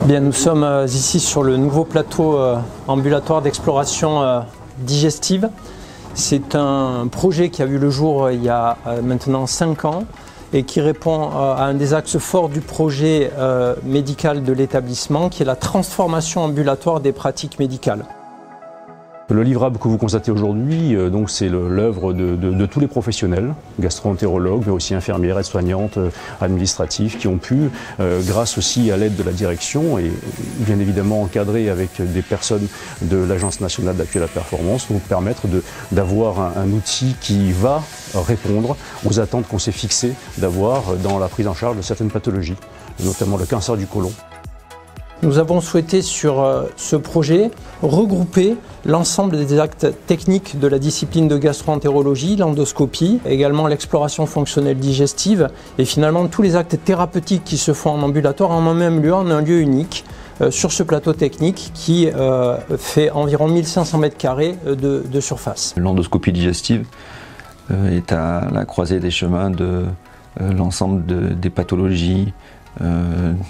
Bien, nous sommes ici sur le nouveau plateau ambulatoire d'exploration digestive. C'est un projet qui a vu le jour il y a maintenant 5 ans et qui répond à un des axes forts du projet médical de l'établissement, qui est la transformation ambulatoire des pratiques médicales. Le livrable que vous constatez aujourd'hui, c'est l'œuvre de tous les professionnels, gastro-entérologues, mais aussi infirmières, aides-soignantes, administratifs, qui ont pu, grâce aussi à l'aide de la direction et bien évidemment encadrés avec des personnes de l'Agence nationale d'appui à la performance, vous permettre d'avoir un outil qui va répondre aux attentes qu'on s'est fixées d'avoir dans la prise en charge de certaines pathologies, notamment le cancer du côlon. Nous avons souhaité sur ce projet regrouper l'ensemble des actes techniques de la discipline de gastro-entérologie, l'endoscopie, également l'exploration fonctionnelle digestive et finalement tous les actes thérapeutiques qui se font en ambulatoire en un même lieu, en un lieu unique, sur ce plateau technique qui fait environ 1500 m² de surface. L'endoscopie digestive est à la croisée des chemins de l'ensemble des pathologies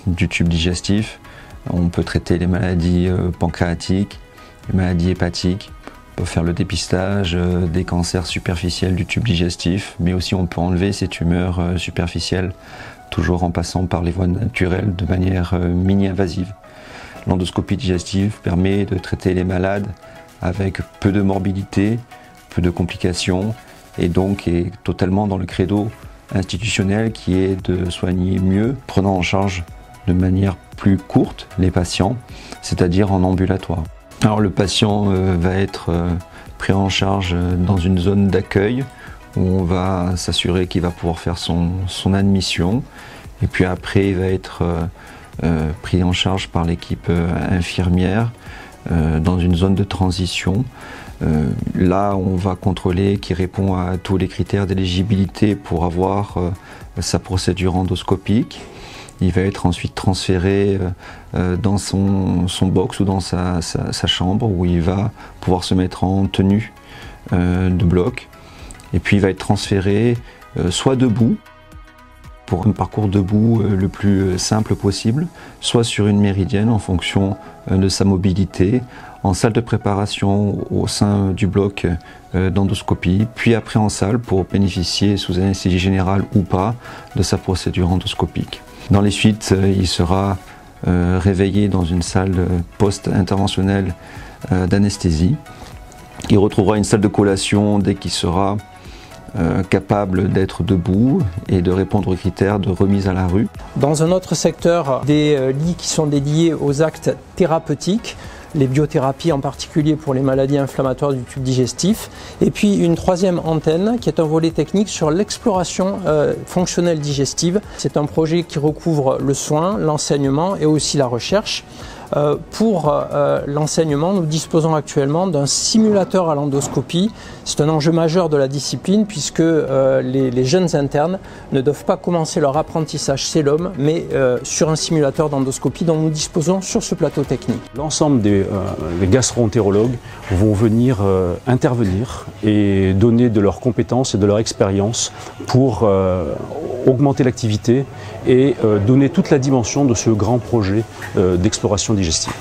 du tube digestif. On peut traiter les maladies pancréatiques, les maladies hépatiques, on peut faire le dépistage des cancers superficiels du tube digestif, mais aussi on peut enlever ces tumeurs superficielles, toujours en passant par les voies naturelles de manière mini-invasive. L'endoscopie digestive permet de traiter les malades avec peu de morbidité, peu de complications, et donc est totalement dans le credo institutionnel qui est de soigner mieux, prenant en charge de manière plus courte les patients, c'est-à-dire en ambulatoire. Alors le patient va être pris en charge dans une zone d'accueil où on va s'assurer qu'il va pouvoir faire son admission, et puis après il va être pris en charge par l'équipe infirmière dans une zone de transition. Là on va contrôler qu'il répond à tous les critères d'éligibilité pour avoir sa procédure endoscopique. Il va être ensuite transféré dans son box ou dans sa chambre où il va pouvoir se mettre en tenue de bloc. Et puis il va être transféré soit debout, pour un parcours debout le plus simple possible, soit sur une méridienne en fonction de sa mobilité, en salle de préparation au sein du bloc d'endoscopie, puis après en salle pour bénéficier sous anesthésie générale ou pas de sa procédure endoscopique. Dans les suites, il sera réveillé dans une salle post-interventionnelle d'anesthésie. Il retrouvera une salle de collation dès qu'il sera capable d'être debout et de répondre aux critères de remise à la rue. Dans un autre secteur, des lits qui sont dédiés aux actes thérapeutiques, les biothérapies en particulier pour les maladies inflammatoires du tube digestif, et puis une troisième antenne qui est un volet technique sur l'exploration fonctionnelle digestive. C'est un projet qui recouvre le soin, l'enseignement et aussi la recherche. Pour l'enseignement, nous disposons actuellement d'un simulateur à l'endoscopie. C'est un enjeu majeur de la discipline puisque les jeunes internes ne doivent pas commencer leur apprentissage célum, mais sur un simulateur d'endoscopie dont nous disposons sur ce plateau technique. L'ensemble des gastro-entérologues vont venir intervenir et donner de leurs compétences et de leur expérience pour augmenter l'activité et donner toute la dimension de ce grand projet d'exploration digestive.